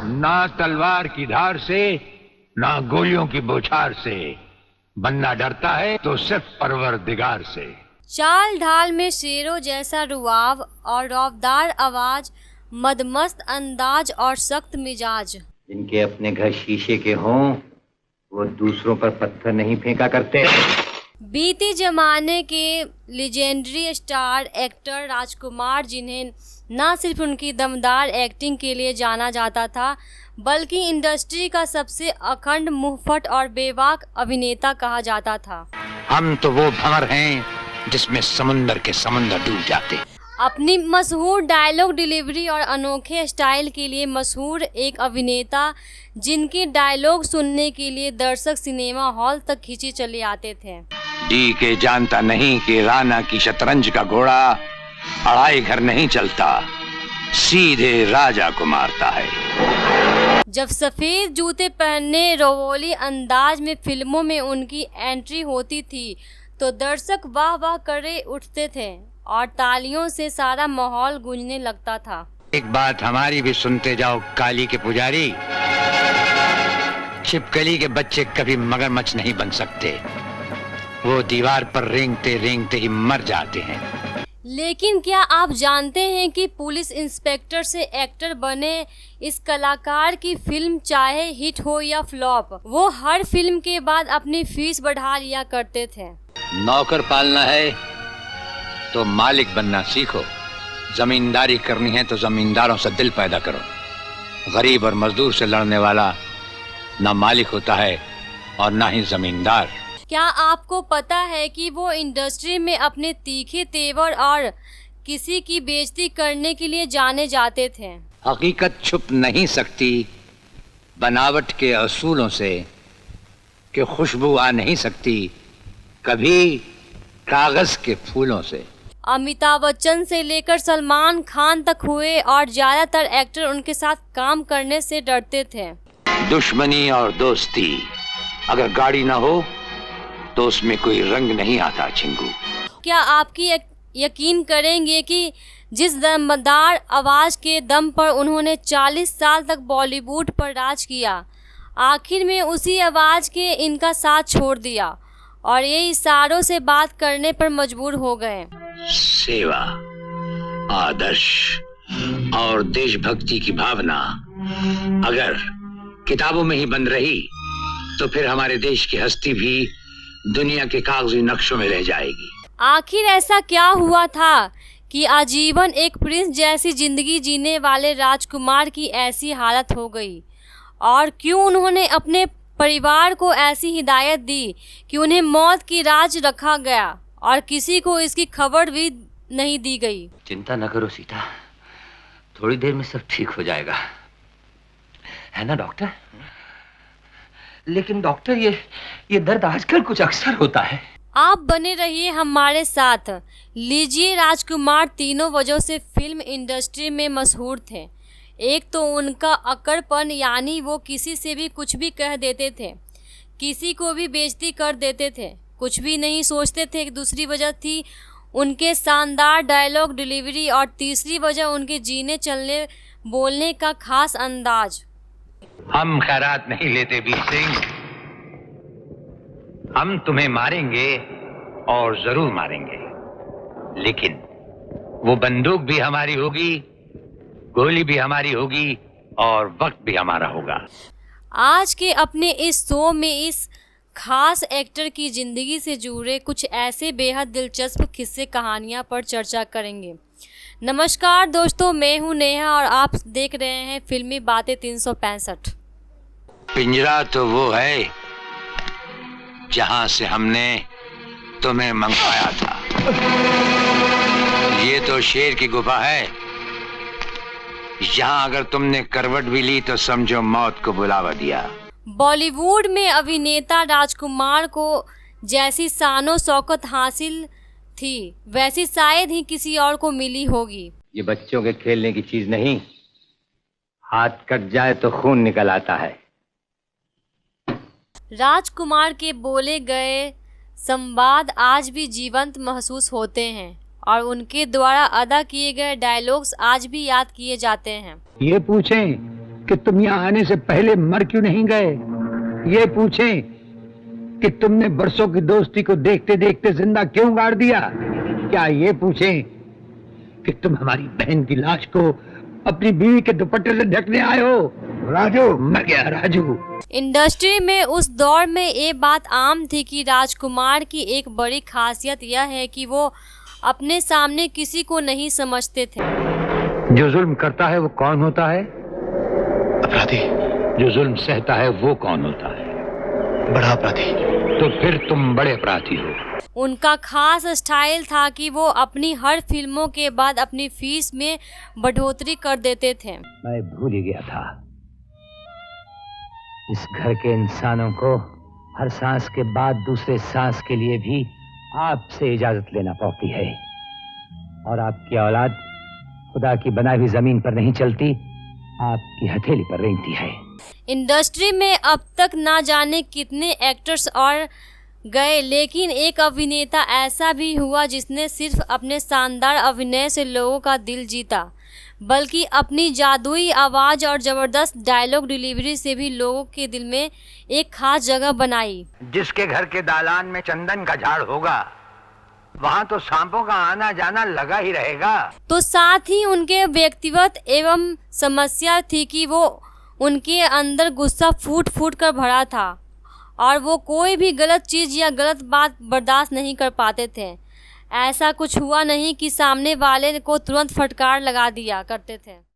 ना तलवार की धार से, ना गोलियों की बौछार से। बनना डरता है तो सिर्फ परवरदिगार से। चाल ढाल में शेरों जैसा रुआब और रौबदार आवाज, मदमस्त अंदाज और सख्त मिजाज। जिनके अपने घर शीशे के हों वो दूसरों पर पत्थर नहीं फेंका करते। बीते जमाने के लेजेंडरी स्टार एक्टर राजकुमार, जिन्हें न सिर्फ उनकी दमदार एक्टिंग के लिए जाना जाता था बल्कि इंडस्ट्री का सबसे अखंड, मुंहफट और बेबाक अभिनेता कहा जाता था। हम तो वो भंवर हैं जिसमें समुंदर के समंदर डूब जाते। अपनी मशहूर डायलॉग डिलीवरी और अनोखे स्टाइल के लिए मशहूर एक अभिनेता, जिनके डायलॉग सुनने के लिए दर्शक सिनेमा हॉल तक खींचे चले आते थे। डी के जानता नहीं कि राना की शतरंज का घोड़ा अढ़ाई घर नहीं चलता, सीधे राजा को मारता है। जब सफेद जूते पहनने रवोली अंदाज में फिल्मों में उनकी एंट्री होती थी तो दर्शक वाह वाह करे उठते थे और तालियों से सारा माहौल गूंजने लगता था। एक बात हमारी भी सुनते जाओ काली के पुजारी, छिपकली के बच्चे कभी मगरमच्छ नहीं बन सकते, वो दीवार पर रेंगते रेंगते ही मर जाते हैं। लेकिन क्या आप जानते हैं कि पुलिस इंस्पेक्टर से एक्टर बने इस कलाकार की फिल्म चाहे हिट हो या फ्लॉप, वो हर फिल्म के बाद अपनी फीस बढ़ा लिया करते थे। नौकर पालना है तो मालिक बनना सीखो, जमींदारी करनी है तो जमींदारों से दिल पैदा करो। गरीब और मजदूर से लड़ने वाला ना मालिक होता है और ना ही जमींदार। क्या आपको पता है कि वो इंडस्ट्री में अपने तीखे तेवर और किसी की बेइज्जती करने के लिए जाने जाते थे। हकीकत छुप नहीं सकती बनावट के असूलों से, कि खुशबू आ नहीं सकती कभी कागज के फूलों से। अमिताभ बच्चन से लेकर सलमान खान तक हुए और ज्यादातर एक्टर उनके साथ काम करने से डरते थे। दुश्मनी और दोस्ती अगर गाड़ी ना हो तो उसमें कोई रंग नहीं आता चिंगू। क्या आपकी यकीन करेंगे कि जिस दमदार आवाज के दम पर उन्होंने 40 साल तक बॉलीवुड पर राज किया, आखिर में उसी आवाज के इनका साथ छोड़ दिया और ये इशारों से बात करने पर मजबूर हो गए। सेवा, आदर्श और देशभक्ति की भावना अगर किताबों में ही बंद रही तो फिर हमारे देश की हस्ती भी दुनिया के कागजी नक्शों में रह जाएगी। आखिर ऐसा क्या हुआ था कि आजीवन एक प्रिंस जैसी जिंदगी जीने वाले राजकुमार की ऐसी हालत हो गई, और क्यों उन्होंने अपने परिवार को ऐसी हिदायत दी कि उन्हें मौत की राज रखा गया और किसी को इसकी खबर भी नहीं दी गई। चिंता न करो सीता, थोड़ी देर में सब ठीक हो जाएगा, है ना डॉक्टर? लेकिन डॉक्टर ये दर्द आजकल कुछ अक्सर होता है। आप बने रहिए हमारे साथ। लीजिए, राजकुमार तीनों वजहों से फिल्म इंडस्ट्री में मशहूर थे। एक तो उनका अकड़पन, यानी वो किसी से भी कुछ भी कह देते थे, किसी को भी बेइज्जती कर देते थे, कुछ भी नहीं सोचते थे। दूसरी वजह थी उनके शानदार डायलॉग डिलीवरी और तीसरी वजह उनके जीने चलने बोलने का खास अंदाज। हम खैरात नहीं लेते वीर सिंह, हम तुम्हें मारेंगे और जरूर मारेंगे, लेकिन वो बंदूक भी हमारी होगी, गोली भी हमारी होगी और वक्त भी हमारा होगा। आज के अपने इस शो में इस खास एक्टर की जिंदगी से जुड़े कुछ ऐसे बेहद दिलचस्प किस्से कहानियां पर चर्चा करेंगे। नमस्कार दोस्तों, मैं हूं नेहा और आप देख रहे हैं फिल्मी बातें 365। पिंजरा तो वो है जहां से हमने तुम्हें मंगवाया था, ये तो शेर की गुफा है जहां अगर तुमने करवट भी ली तो समझो मौत को बुलावा दिया। बॉलीवुड में अभिनेता राजकुमार को जैसी शानो शौकत हासिल थी वैसी शायद ही किसी और को मिली होगी। ये बच्चों के खेलने की चीज नहीं, हाथ कट जाए तो खून निकल आता है। राजकुमार के बोले गए संवाद आज भी जीवंत महसूस होते हैं और उनके द्वारा अदा किए गए डायलॉग्स आज भी याद किए जाते हैं। ये पूछें कि तुम यहाँ आने से पहले मर क्यों नहीं गए, ये पूछें कि तुमने बरसों की दोस्ती को देखते देखते जिंदा क्यों गाड़ दिया, क्या ये पूछें कि तुम हमारी बहन की लाश को अपनी बीवी के दुपट्टे से ढकने आए हो। राजू, मर गया राजू। इंडस्ट्री में उस दौर में ये बात आम थी कि राजकुमार की एक बड़ी खासियत यह है कि वो अपने सामने किसी को नहीं समझते थे। जो जुल्म करता है वो कौन होता है? अपराधी। जो जुल्म सहता है वो कौन होता है? बड़ा अपराधी। तो फिर तुम बड़े अपराधी हो। उनका खास स्टाइल था कि वो अपनी हर फिल्मों के बाद अपनी फीस में बढ़ोतरी कर देते थे। मैं भूल ही गया था, इस घर के इंसानों को हर सांस के बाद दूसरे सांस के लिए भी आपसे इजाजत लेना पड़ती है, और आपकी औलाद खुदा की बनाई हुई जमीन पर नहीं चलती, आपकी हथेली पर रेंगती है। इंडस्ट्री में अब तक ना जाने कितने एक्टर्स और गए, लेकिन एक अभिनेता ऐसा भी हुआ जिसने सिर्फ अपने शानदार अभिनय से लोगों का दिल जीता, बल्कि अपनी जादुई आवाज़ और ज़बरदस्त डायलॉग डिलीवरी से भी लोगों के दिल में एक खास जगह बनाई। जिसके घर के दालान में चंदन का झाड़ होगा, वहाँ तो सांपों का आना जाना लगा ही रहेगा। तो साथ ही उनके व्यक्तिगत एवं समस्या थी कि वो उनके अंदर गुस्सा फूट फूट कर भरा था और वो कोई भी गलत चीज़ या गलत बात बर्दाश्त नहीं कर पाते थे। ऐसा कुछ हुआ नहीं कि सामने वाले को तुरंत फटकार लगा दिया करते थे।